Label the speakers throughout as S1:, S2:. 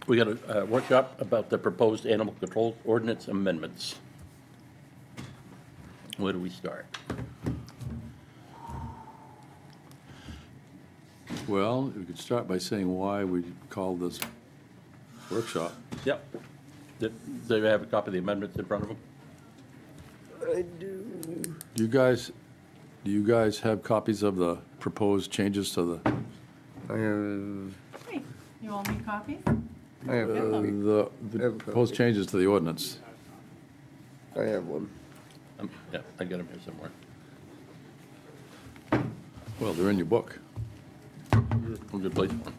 S1: We got a workshop about the proposed animal control ordinance amendments. Where do we start?
S2: Well, we could start by saying why we called this workshop.
S1: Yep. Do they have a copy of the amendments in front of them?
S3: I do.
S2: Do you guys have copies of the proposed changes to the,
S3: I have.
S4: Hey, you all need copies?
S3: I have.
S2: the proposed changes to the ordinance?
S3: I have one.
S1: Yeah, I got them here somewhere.
S2: Well, they're in your book.
S1: A good place for them.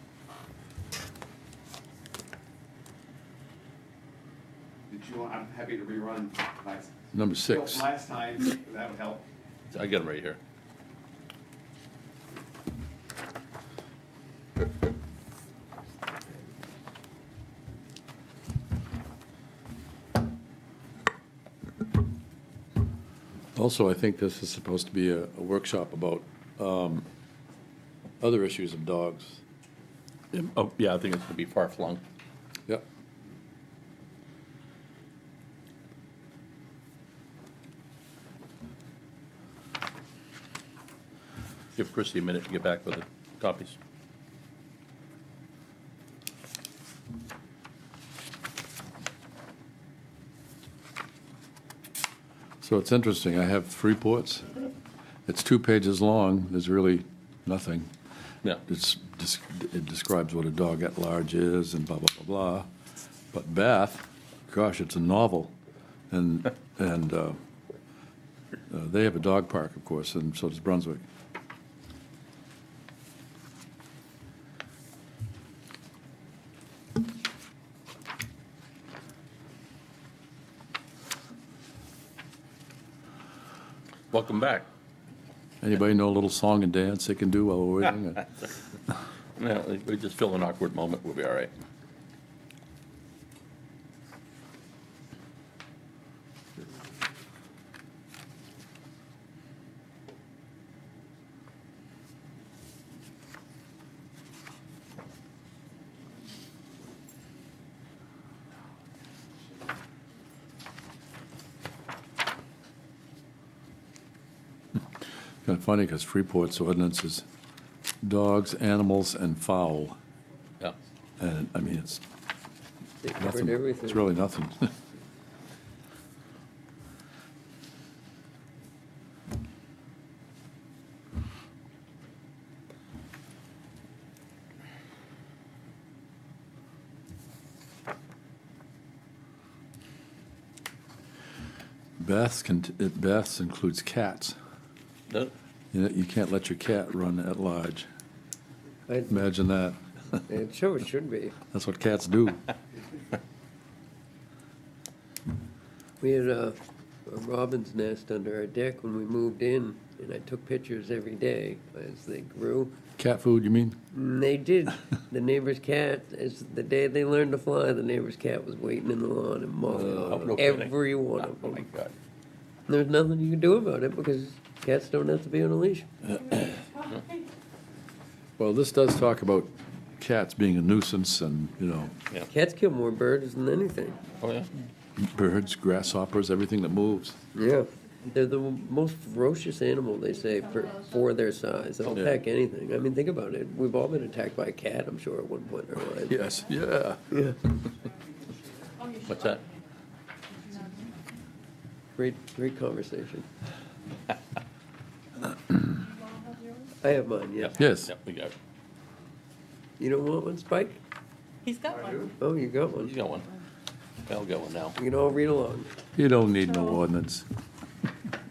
S5: Did you want, I'm happy to rerun last.
S2: Number 6.
S5: Last time, that would help.
S1: I got them right here.
S2: Also, I think this is supposed to be a workshop about other issues of dogs.
S1: Oh, yeah, I think it's going to be far-flung.
S2: Yep.
S1: Give Christie a minute to get back with the copies.
S2: So it's interesting. I have 3 reports. It's 2 pages long. There's really nothing.
S1: Yeah.
S2: It describes what a dog at large is and blah, blah, blah, blah. But Bath, gosh, it's a novel. And they have a dog park, of course, and so does Brunswick.
S1: Welcome back.
S2: Anybody know a little song and dance they can do while we're waiting?
S1: Yeah, we just feel an awkward moment. We'll be all right.
S2: Kind of funny because Freeport's ordinance is dogs, animals, and fowl.
S1: Yeah.
S2: And, I mean, it's
S3: They
S2: nothing.
S3: covered everything.
S2: It's really nothing. Baths includes cats.
S1: No?
S2: You can't let your cat run at large.
S3: I-
S2: Imagine that.
S3: It sure should be.
S2: That's what cats do.
S3: We had a robin's nest under our deck when we moved in, and I took pictures every day as they grew.
S2: Cat food, you mean?
S3: And they did. The neighbor's cat, as the day they learned to fly, the neighbor's cat was waiting in the lawn and mauling on
S1: no kidding.
S3: every one of
S1: Oh, my
S3: them.
S1: God.
S3: There's nothing you can do about it because cats don't have to be on a leash.
S2: Well, this does talk about cats being a nuisance and,
S3: Cats kill more birds than anything.
S1: Oh, yeah?
S2: birds, grasshoppers, everything that moves.
S3: Yeah. They're the most ferocious animal, they say, for their size. They'll
S2: Yeah.
S3: attack anything. I mean, think about it. We've all been attacked by a cat, I'm sure, at one point in our lives.
S2: Yes, yeah.
S3: Yeah.
S1: What's that?
S3: Great conversation. I have mine, yes.
S2: Yes.
S1: Yep, we got it.
S3: You don't want one, Spike?
S4: He's got one.
S3: Oh, you got one.
S1: He's got one. I'll get one now.
S3: You can all read along.
S2: You don't need no ordinance.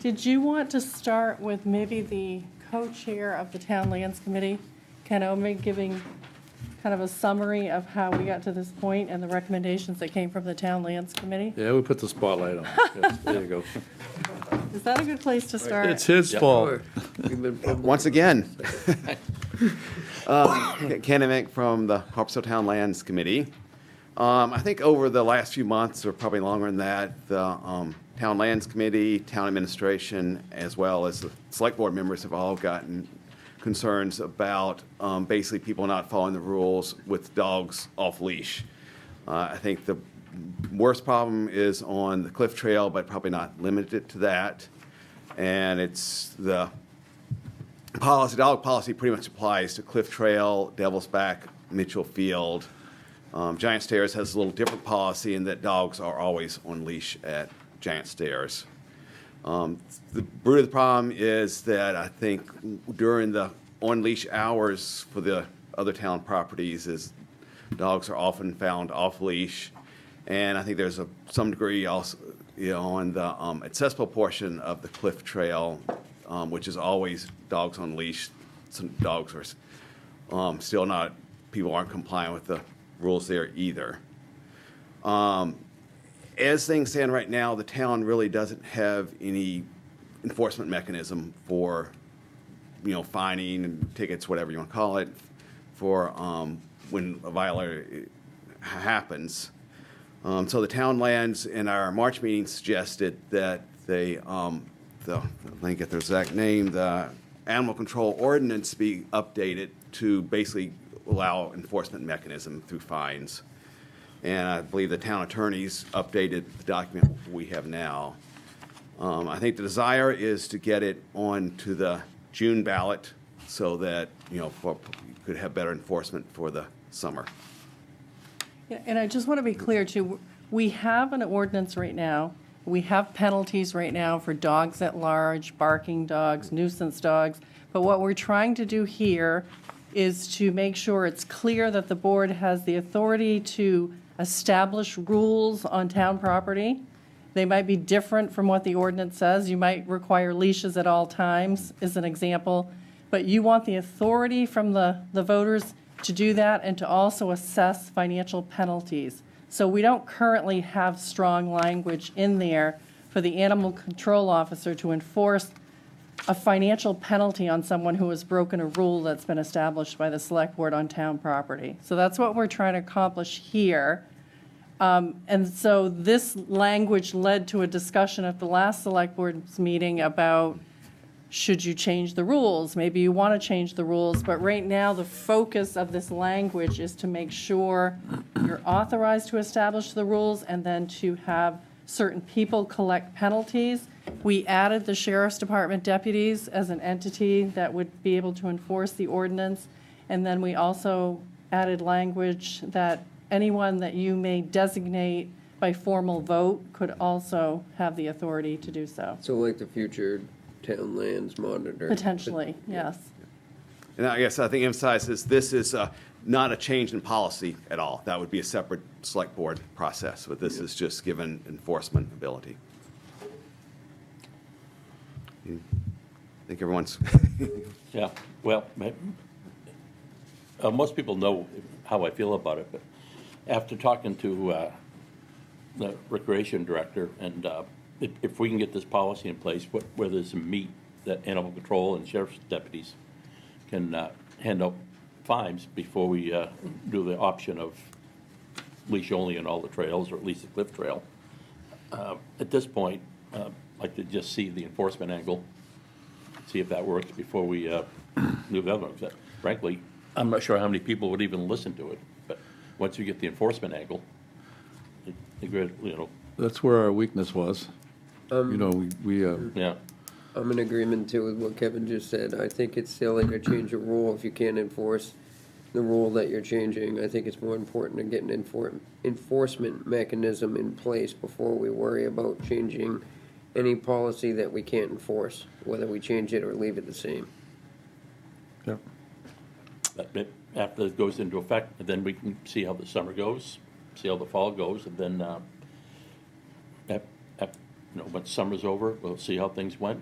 S4: Did you want to start with maybe the co-chair of the Town Lands Committee, Ken Omen, giving kind of a summary of how we got to this point and the recommendations that came from the Town Lands Committee?
S2: Yeah, we put the spotlight on. Yes, there you go.
S4: Is that a good place to start?
S2: It's his fault.
S3: Sure. We've been public-
S5: Once again, Ken Emick from the Harpswell Town Lands Committee. I think over the last few months, or probably longer than that, the Town Lands Committee, Town Administration, as well as the Select Board members have all gotten concerns about basically people not following the rules with dogs off leash. I think the worst problem is on the Cliff Trail, but probably not limited to that. And it's the policy, dog policy pretty much applies to Cliff Trail, Devil's Back, Mitchell Field. Giant Stairs has a little different policy in that dogs are always on leash at Giant Stairs. The root of the problem is that I think during the on-leash hours for the other town properties is dogs are often found off-leash. And I think there's some degree also, on the accessible portion of the Cliff Trail, which is always dogs on leash. Some dogs are still not, people aren't complying with the rules there either. As things stand right now, the town really doesn't have any enforcement mechanism for, fining and tickets, whatever you want to call it, for when a violation happens. So the town lands in our March meeting suggested that they, let me get the exact name, the animal control ordinance be updated to basically allow enforcement mechanism through fines. And I believe the town attorneys updated the document we have now. I think the desire is to get it on to the June ballot so that, you could have better enforcement for the summer.
S4: Yeah, and I just want to be clear too, we have an ordinance right now. We have penalties right now for dogs at large, barking dogs, nuisance dogs. But what we're trying to do here is to make sure it's clear that the board has the authority to establish rules on town property. They might be different from what the ordinance says. You might require leashes at all times, as an example. But you want the authority from the voters to do that and to also assess financial penalties. So we don't currently have strong language in there for the animal control officer to enforce a financial penalty on someone who has broken a rule that's been established by the select board on town property. So that's what we're trying to accomplish here. And so this language led to a discussion at the last select board's meeting about should you change the rules? Maybe you want to change the rules, but right now the focus of this language is to make sure you're authorized to establish the rules and then to have certain people collect penalties. We added the sheriff's department deputies as an entity that would be able to enforce the ordinance. And then we also added language that anyone that you may designate by formal vote could also have the authority to do so.
S3: So like the future town lands monitor.
S4: Potentially, yes.
S5: And I guess I think emphasizes this is not a change in policy at all. That would be a separate select board process, but this is just given enforcement ability. I think everyone's.
S1: Yeah, well, most people know how I feel about it, but after talking to the recreation director, and if we can get this policy in place, where there's some meat that animal control and sheriff's deputies can hand out fines before we do the option of leash only on all the trails, or at least the Cliff Trail. At this point, I'd like to just see the enforcement angle, see if that works before we do the other ones. Frankly, I'm not sure how many people would even listen to it, but once you get the enforcement angle,
S2: That's where our weakness was. We
S1: yeah.
S3: I'm in agreement too with what Kevin just said. I think it's silly to change a rule if you can't enforce the rule that you're changing. I think it's more important to get an enforcement mechanism in place before we worry about changing any policy that we can't enforce, whether we change it or leave it the same.
S2: Yep.
S1: After it goes into effect, then we can see how the summer goes, see how the fall goes, and then once summer's over, we'll see how things went.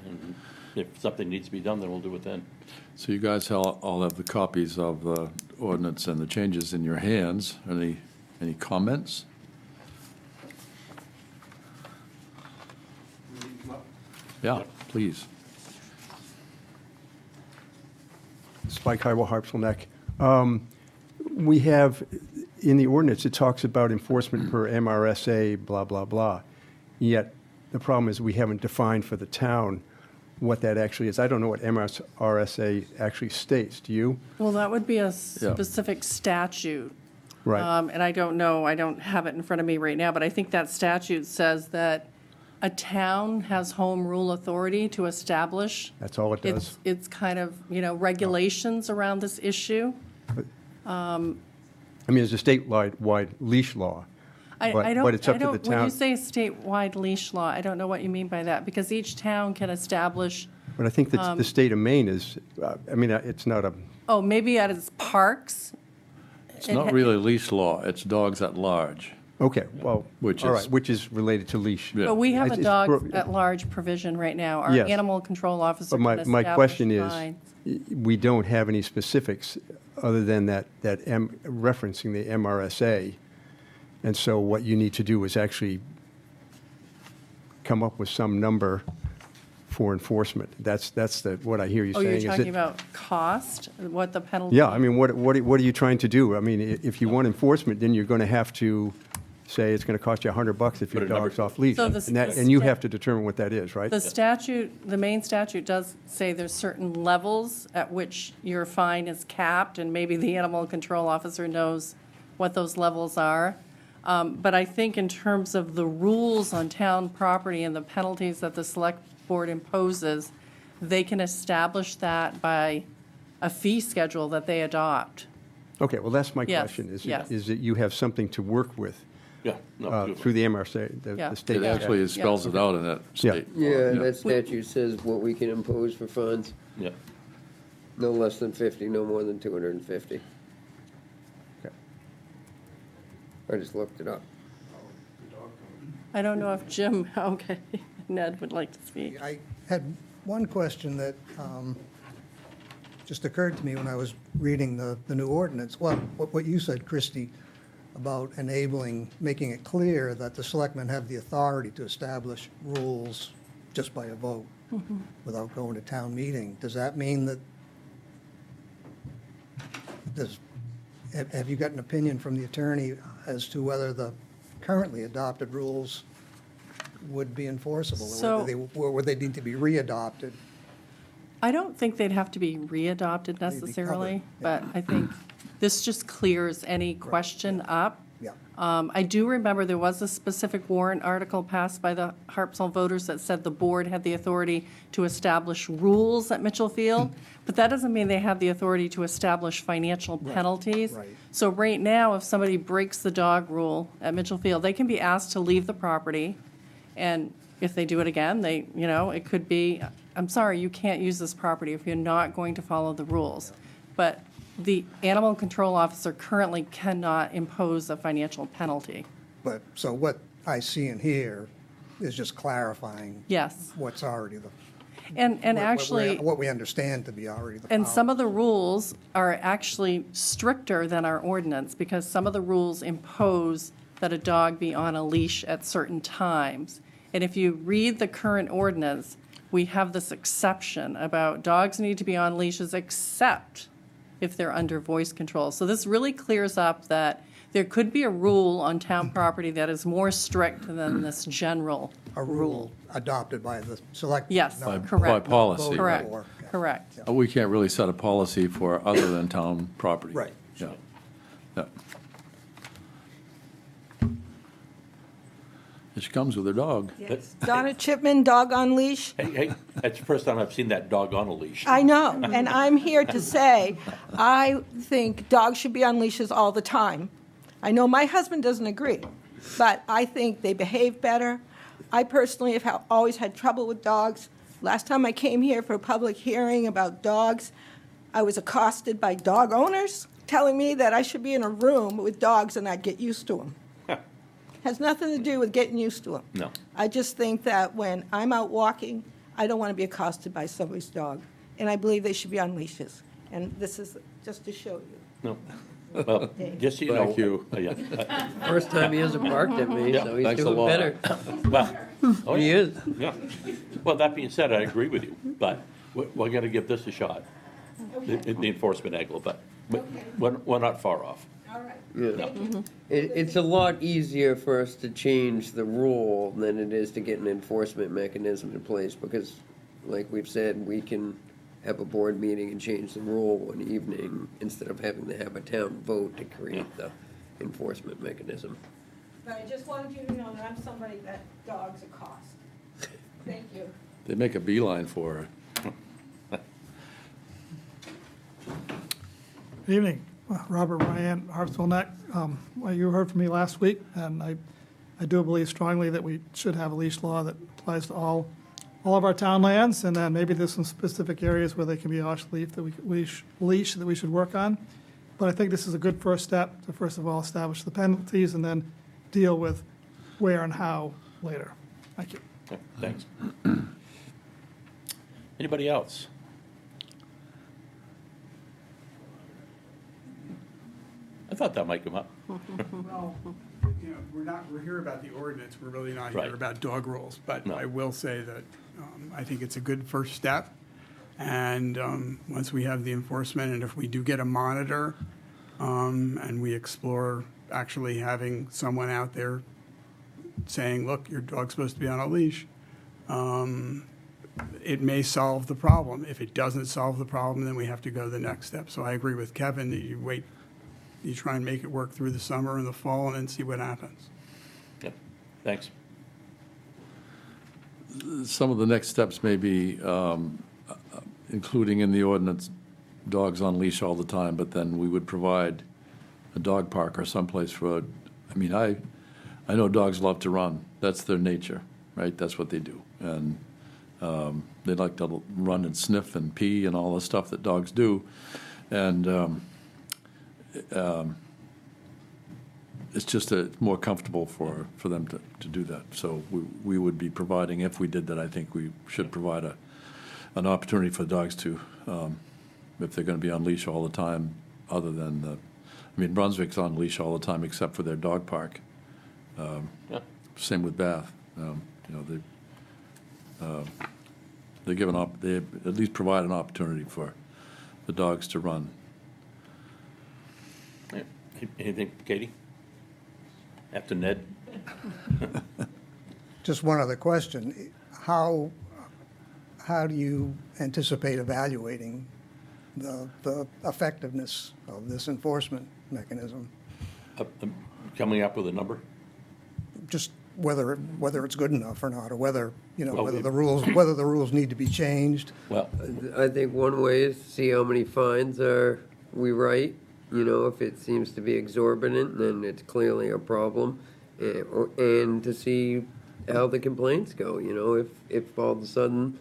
S1: And if something needs to be done, then we'll do it then.
S2: So you guys all have the copies of the ordinance and the changes in your hands. Any comments? Yeah, please.
S6: Spike Highwell, Harpswell Neck. We have, in the ordinance, it talks about enforcement per MRSA, blah, blah, blah. Yet, the problem is we haven't defined for the town what that actually is. I don't know what MRSA actually states. Do you?
S4: Well, that would be a specific statute.
S6: Right.
S4: And I don't know, I don't have it in front of me right now, but I think that statute says that a town has home rule authority to establish.
S6: That's all it does?
S4: It's kind of, regulations around this issue.
S6: I mean, there's a statewide leash law, but it's up to the
S4: When
S6: town.
S4: you say statewide leash law, I don't know what you mean by that, because each town can establish,
S6: But I think that the state of Maine is, it's not a,
S4: oh, maybe at its parks.
S2: It's not really leash law, it's dogs at large.
S6: okay, well,
S2: Which
S6: all
S2: is-
S6: right, which is related to leash.
S2: Yeah.
S4: But we have a
S6: It's
S4: dog at large provision right now. Our
S6: Yes.
S4: animal control officer
S6: But
S4: can
S6: my
S4: establish
S6: question is,
S4: fines.
S6: we don't have any specifics other than referencing the MRSA. And so what you need to do is actually come up with some number for enforcement. That's what I hear you
S4: Oh,
S6: saying.
S4: you're
S6: is
S4: talking
S6: it-
S4: about cost, what the penalty?
S6: Yeah, I mean, what are you trying to do? I mean, if you want enforcement, then you're going to have to say it's going to cost you $100 if your
S1: Put a number
S6: dog's
S1: to it.
S6: off leash.
S4: So
S6: And you have to determine what that is, right?
S4: The statute, the main statute does say there's certain levels at which your fine is capped, and maybe the animal control officer knows what those levels are. But I think in terms of the rules on town property and the penalties that the select board imposes, they can establish that by a fee schedule that they adopt.
S6: Okay, well, that's my
S4: Yes,
S6: question,
S4: yes.
S6: is that you have something to work with
S1: Yeah, no, beautiful.
S6: through the MRSA,
S4: Yeah.
S6: the state.
S2: It actually spells it out in that state. law,
S3: Yeah, that statute says what we can impose for fines,
S1: Yeah.
S3: no less than 50, no more than 250.
S6: Okay.
S3: I just looked it up.
S4: I don't know if Jim, okay, Ned would like to speak.
S7: I had one question that just occurred to me when I was reading the new ordinance. Well, what you said, Christie, about enabling, making it clear that the selectmen have the authority to establish rules just by a vote without going to town meeting. Does that mean that, have you got an opinion from the attorney as to whether the currently adopted rules would be enforceable? Or would they need to be readopted?
S4: I don't think they'd have to be readopted necessarily, but I think this just clears any question up.
S7: Yeah.
S4: I do remember there was a specific warrant article passed by the Harpswell voters that said the board had the authority to establish rules at Mitchell Field, but that doesn't mean they have the authority to establish financial penalties.
S7: right.
S4: So right now, if somebody breaks the dog rule at Mitchell Field, they can be asked to leave the property, and if they do it again, it could be, I'm sorry, you can't use this property if you're not going to follow the rules. But the animal control officer currently cannot impose a financial penalty.
S7: But, so what I see in here is just clarifying
S4: Yes.
S7: what's already the.
S4: And actually,
S7: What we understand to be already the.
S4: and some
S7: policy.
S4: of the rules are actually stricter than our ordinance, because some of the rules impose that a dog be on a leash at certain times. And if you read the current ordinance, we have this exception about dogs need to be on leashes except if they're under voice control. So this really clears up that there could be a rule on town property that is more strict than this general
S7: A rule adopted by the select.
S4: Yes,
S7: no,
S2: By
S4: correct.
S2: policy.
S4: Correct,
S7: Or-
S4: correct.
S2: We can't really set a policy for other than town property.
S7: Right.
S2: Yeah. Yeah. And she comes with her dog.
S8: Yes. Donna Chipman, dog on leash.
S1: Hey, that's the first time I've seen that dog on a leash.
S8: I know, and I'm here to say, I think dogs should be on leashes all the time. I know my husband doesn't agree, but I think they behave better. I personally have always had trouble with dogs. Last time I came here for a public hearing about dogs, I was accosted by dog owners telling me that I should be in a room with dogs and I'd get used to them. Has nothing to do with getting used to them.
S1: No.
S8: I just think that when I'm out walking, I don't want to be accosted by somebody's dog. And I believe they should be on leashes. And this is just to show you.
S1: No. Well, just so you know.
S2: Thank you.
S1: Yeah.
S3: First time he hasn't barked at me,
S1: Yeah,
S3: so he's
S2: thanks a
S3: doing
S2: lot.
S3: better.
S1: Well, oh,
S3: He
S1: yeah.
S3: is.
S1: Yeah. Well, that being said, I agree with you, but we're gonna give this a shot. The enforcement angle, but we're not far off.
S3: Yeah. It's a lot easier for us to change the rule than it is to get an enforcement mechanism in place, because, like we've said, we can have a board meeting and change the rule one evening instead of having to have a town vote to create the enforcement mechanism.
S8: But I just wanted you to know that I'm somebody that dogs are cost. Thank you.
S2: They make a beeline for her.
S9: Good evening. Robert Ryan, Harpswell Neck. Well, you heard from me last week, and I do believe strongly that we should have a leash law that applies to all of our town lands, and then maybe there's some specific areas where they can be off leash that we should work on. But I think this is a good first step to, first of all, establish the penalties and then deal with where and how later. Thank you.
S1: Okay, thanks. Anybody else? I thought that might come up.
S10: Well, we're here about the ordinance, we're really not
S1: Right.
S10: here about dog rules. But
S1: No.
S10: I will say that I think it's a good first step. And once we have the enforcement, and if we do get a monitor, and we explore actually having someone out there saying, look, your dog's supposed to be on a leash, it may solve the problem. If it doesn't solve the problem, then we have to go the next step. So I agree with Kevin that you try and make it work through the summer and the fall and then see what happens.
S1: Yep, thanks.
S2: Some of the next steps may be including in the ordinance dogs on leash all the time, but then we would provide a dog park or someplace for, I mean, I know dogs love to run. That's their nature, right? That's what they do. And they like to run and sniff and pee and all the stuff that dogs do. And it's just more comfortable for them to do that. So we would be providing, if we did that, I think we should provide an opportunity for dogs to, if they're going to be on leash all the time, other than Brunswick's on leash all the time except for their dog park.
S1: Yeah.
S2: Same with Bath. They at least provide an opportunity for the dogs to run.
S1: Yeah. Anything, Katie? After Ned?
S7: Just one other question. How do you anticipate evaluating the effectiveness of this enforcement mechanism?
S1: Coming up with a number?
S7: Just whether it's good enough or not, or whether
S1: Well,
S7: whether the rules need to be changed.
S1: Well,
S3: I think one way is to see how many fines we write. If it seems to be exorbitant, then it's clearly a problem. And to see how the complaints go. If all of a sudden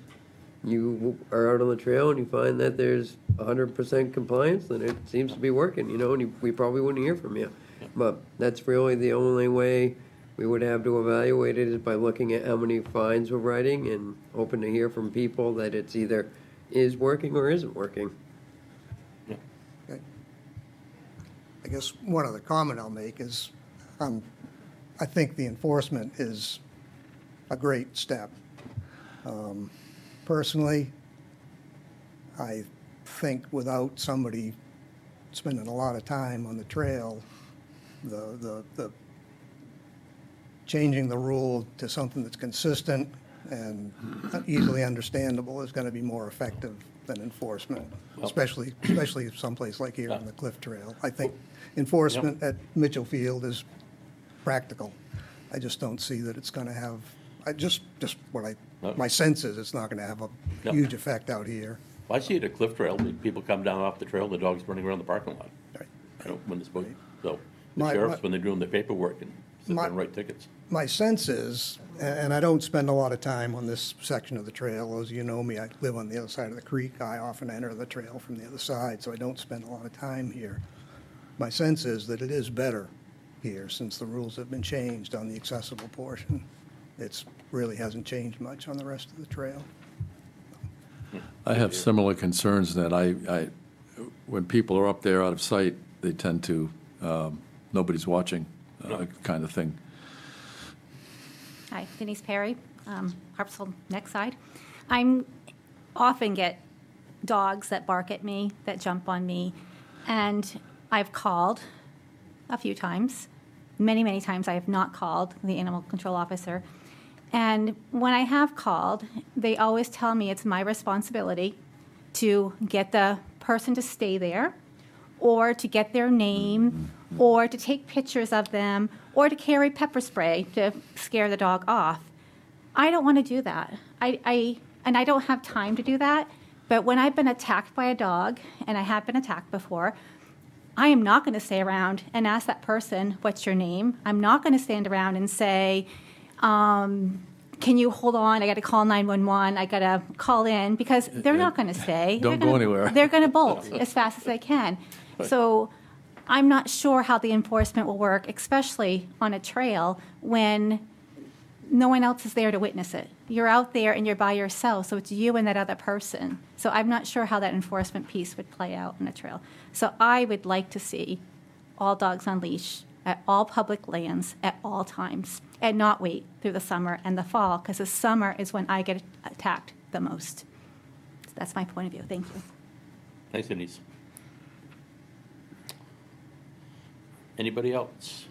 S3: you are out on the trail and you find that there's 100% compliance, then it seems to be working, and we probably wouldn't hear from you. But that's really the only way we would have to evaluate it, is by looking at how many fines we're writing and hoping to hear from people that it's either is working or isn't working.
S7: Okay. I guess one other comment I'll make is I think the enforcement is a great step. Personally, I think without somebody spending a lot of time on the trail, the changing the rule to something that's consistent and easily understandable is going to be more effective than enforcement, especially someplace like here on the Cliff Trail. I think enforcement at Mitchell Field is practical. I just don't see that it's going to have, my sense is it's not going to have a huge effect out here.
S1: I see it at Cliff Trail. People come down off the trail, the dog's running around the parking lot.
S7: Right.
S1: When it's supposed, so the
S7: My-
S1: sheriffs, when they're doing their paperwork and sit
S7: My-
S1: there and write tickets.
S7: My sense is, and I don't spend a lot of time on this section of the trail, as you know me, I live on the other side of the creek. I often enter the trail from the other side, so I don't spend a lot of time here. My sense is that it is better here since the rules have been changed on the accessible portion. It's really hasn't changed much on the rest of the trail.
S2: I have similar concerns that when people are up there out of sight, they tend to, nobody's watching kind of thing.
S11: Hi, Denise Perry, Harpswell Neck Side. I often get dogs that bark at me, that jump on me, and I've called a few times. Many, many times I have not called the animal control officer. And when I have called, they always tell me it's my responsibility to get the person to stay there, or to get their name, or to take pictures of them, or to carry pepper spray to scare the dog off. I don't want to do that. And I don't have time to do that. But when I've been attacked by a dog, and I have been attacked before, I am not going to stay around and ask that person, what's your name? I'm not going to stand around and say, can you hold on? I got to call 911. I got to call in, because they're not going to stay.
S2: Don't
S11: They're
S2: go
S11: gonna-
S2: anywhere.
S11: They're going to bolt as fast as they can. So I'm not sure how the enforcement will work, especially on a trail when no one else is there to witness it. You're out there and you're by yourself, so it's you and that other person. So I'm not sure how that enforcement piece would play out on a trail. So I would like to see all dogs on leash at all public lands at all times, and not wait through the summer and the fall, because the summer is when I get attacked the most. That's my point of view. Thank you.
S1: Thanks, Denise. Anybody else?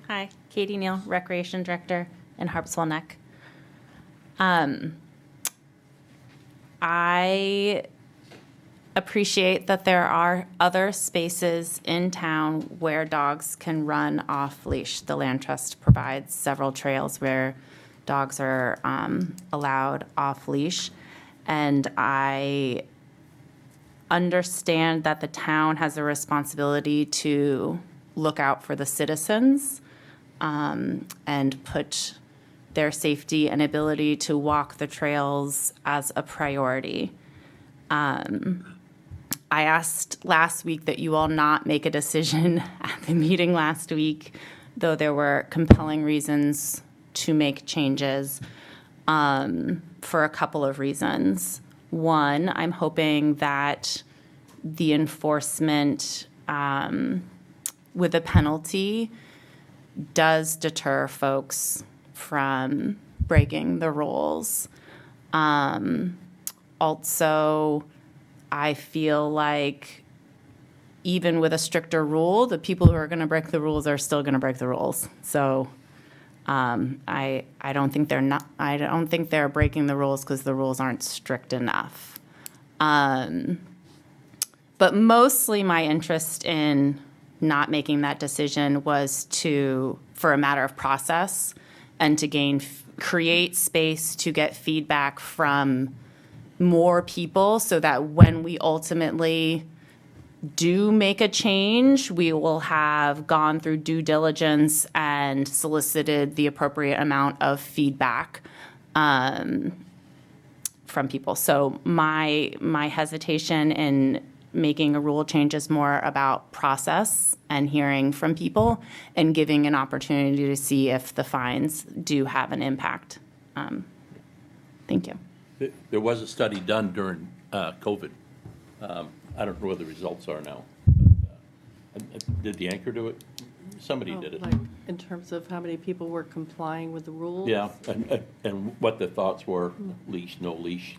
S12: Hi, Katie Neal, Recreation Director in Harpswell Neck. I appreciate that there are other spaces in town where dogs can run off leash. The Land Trust provides several trails where dogs are allowed off leash. And I understand that the town has a responsibility to look out for the citizens and put their safety and ability to walk the trails as a priority. I asked last week that you all not make a decision at the meeting last week, though there were compelling reasons to make changes for a couple of reasons. One, I'm hoping that the enforcement with a penalty does deter folks from breaking the rules. Also, I feel like even with a stricter rule, the people who are going to break the rules are still going to break the rules. So I don't think they're breaking the rules because the rules aren't strict enough. But mostly my interest in not making that decision was for a matter of process and to create space to get feedback from more people so that when we ultimately do make a change, we will have gone through due diligence and solicited the appropriate amount of feedback from people. So my hesitation in making a rule change is more about process and hearing from people and giving an opportunity to see if the fines do have an impact. Thank you.
S1: There was a study done during COVID. I don't know what the results are now. But, did the anchor do it? Somebody did it.
S4: Like, in terms of how many people were complying with the rules?
S1: Yeah, and what the thoughts were, leash, no leash.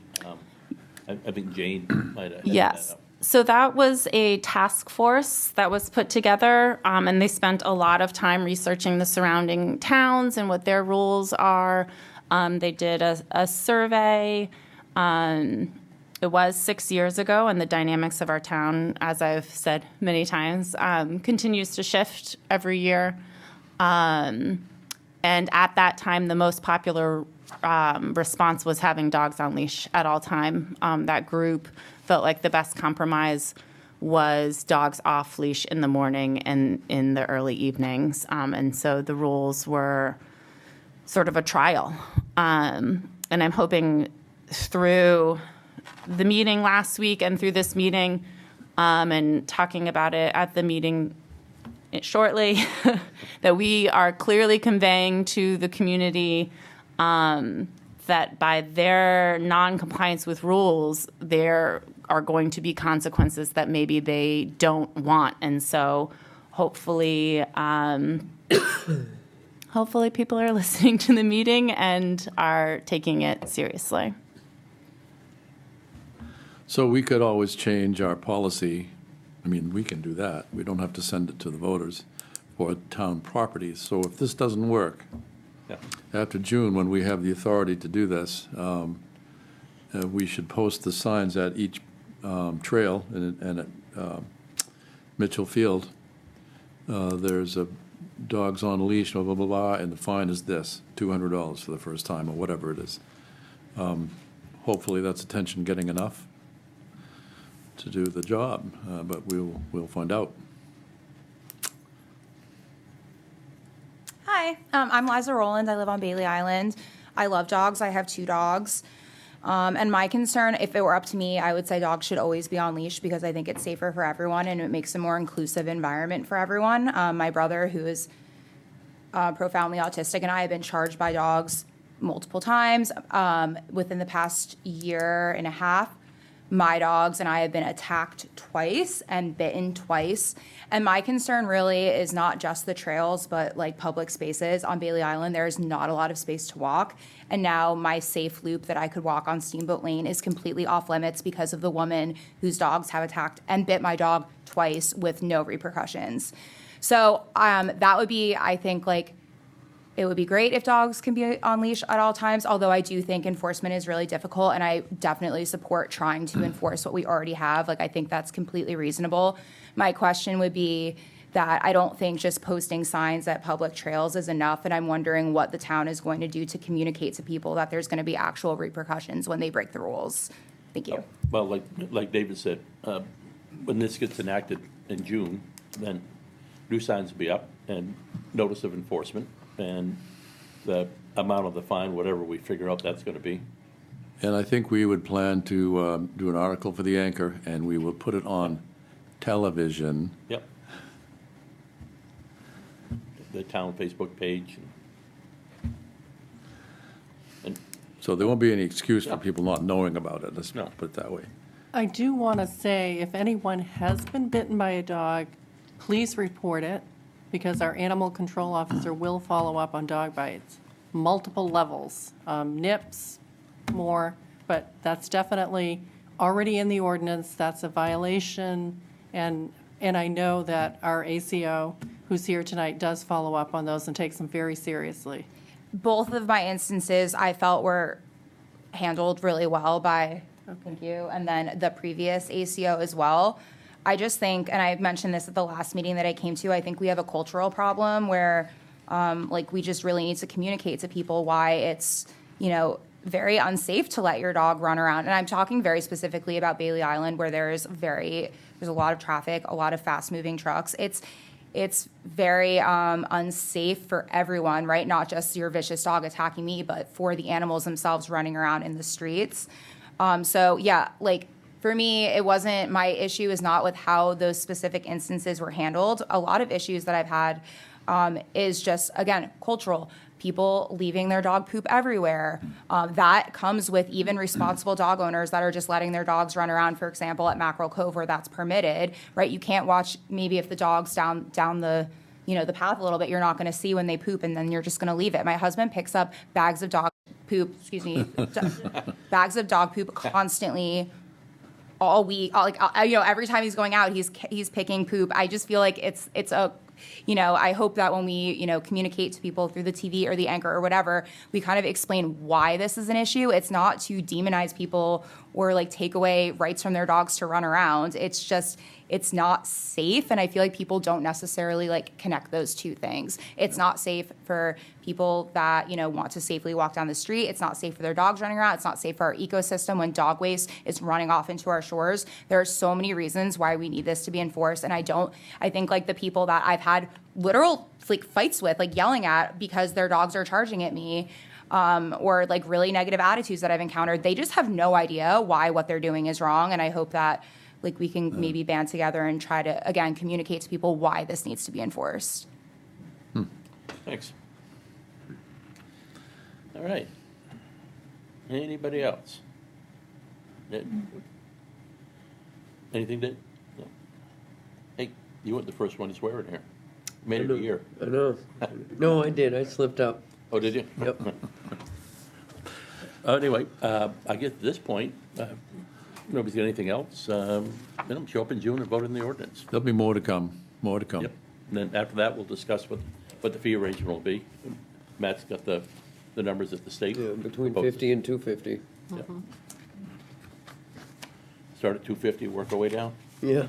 S1: I think Jane might have.
S12: Yes.
S1: That up.
S12: So that was a task force that was put together, and they spent a lot of time researching the surrounding towns and what their rules are. They did a survey. It was 6 years ago, and the dynamics of our town, as I've said many times, continues to shift every year. And at that time, the most popular response was having dogs on leash at all time. That group felt like the best compromise was dogs off leash in the morning and in the early evenings. And so the rules were sort of a trial. And I'm hoping through the meeting last week and through this meeting and talking about it at the meeting shortly, that we are clearly conveying to the community that by their non-compliance with rules, there are going to be consequences that maybe they don't want. And so hopefully, hopefully people are listening to the meeting and are taking it seriously.
S2: So we could always change our policy. I mean, we can do that. We don't have to send it to the voters for town properties. So if this doesn't work,
S1: Yeah.
S2: after June, when we have the authority to do this, we should post the signs at each trail and at Mitchell Field. There's a dogs on leash, blah, blah, blah, blah, and the fine is this, $200 for the first time, or whatever it is. Hopefully that's attention getting enough to do the job, but we'll find out.
S13: Hi, I'm Liza Rowland. I live on Bailey Island. I love dogs. I have 2 dogs. And my concern, if it were up to me, I would say dogs should always be on leash because I think it's safer for everyone and it makes a more inclusive environment for everyone. My brother, who is profoundly autistic, and I have been charged by dogs multiple times within the past year and a half. My dogs and I have been attacked twice and bitten twice. And my concern really is not just the trails, but like public spaces. On Bailey Island, there's not a lot of space to walk. And now my safe loop that I could walk on Steamboat Lane is completely off limits because of the woman whose dogs have attacked and bit my dog twice with no repercussions. So that would be, I think, like, it would be great if dogs can be on leash at all times, although I do think enforcement is really difficult, and I definitely support trying to enforce what we already have. Like, I think that's completely reasonable. My question would be that I don't think just posting signs at public trails is enough, and I'm wondering what the town is going to do to communicate to people that there's going to be actual repercussions when they break the rules. Thank you.
S1: Well, like David said, when this gets enacted in June, then new signs will be up and notice of enforcement, and the amount of the fine, whatever we figure out that's going to be.
S2: And I think we would plan to do an article for the Anchor, and we will put it on television.
S1: Yep. The town Facebook page. And
S2: So there won't be any excuse for people not knowing about it, let's
S1: No.
S2: put it that way.
S4: I do want to say, if anyone has been bitten by a dog, please report it, because our animal control officer will follow up on dog bites. Multiple levels, nips, more, but that's definitely already in the ordinance. That's a violation, and I know that our ACO, who's here tonight, does follow up on those and takes them very seriously.
S13: Both of my instances I felt were handled really well by, thank you, and then the previous ACO as well. I just think, and I mentioned this at the last meeting that I came to, I think we have a cultural problem where, like, we just really need to communicate to people why it's, very unsafe to let your dog run around. And I'm talking very specifically about Bailey Island, where there's a lot of traffic, a lot of fast-moving trucks. It's very unsafe for everyone, right? Not just your vicious dog attacking me, but for the animals themselves running around in the streets. So yeah, like, for me, it wasn't, my issue is not with how those specific instances were handled. A lot of issues that I've had is just, again, cultural. People leaving their dog poop everywhere. That comes with even responsible dog owners that are just letting their dogs run around, for example, at Mackerel Cove where that's permitted, right? You can't watch, maybe if the dog's down the, the path a little bit, you're not going to see when they poop, and then you're just going to leave it. My husband picks up bags of dog poop, bags of dog poop constantly all week. Every time he's going out, he's picking poop. I just feel like it's a, I hope that when we, communicate to people through the TV or the Anchor or whatever, we kind of explain why this is an issue. It's not to demonize people or like take away rights from their dogs to run around. It's just, it's not safe. And I feel like people don't necessarily like connect those two things. It's not safe for people that, want to safely walk down the street. It's not safe for their dogs running around. It's not safe for our ecosystem when dog waste is running off into our shores. There are so many reasons why we need this to be enforced. And I think like the people that I've had literal like fights with, like yelling at because their dogs are charging at me, or like really negative attitudes that I've encountered, they just have no idea why what they're doing is wrong. And I hope that like we can maybe band together and try to, again, communicate to people why this needs to be enforced.
S1: Thanks. All right. Anybody else? Anything that? No. Hey, you weren't the first one to swear in here. Made it a year.
S3: I know. No, I did. I slipped up.
S1: Oh, did you?
S3: Yep.
S1: Anyway, I guess at this point, nobody's got anything else. Show up in June and vote in the ordinance.
S2: There'll be more to come,
S1: Yep. And then after that, we'll discuss what the fee arrangement will be. Matt's got the numbers at the state.
S3: Yeah, between
S1: proposes.
S3: 50 and 250.
S1: Yep. start at 250, work our way down?
S3: Yeah,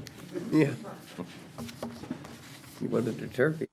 S3: yeah. You wanted a turkey.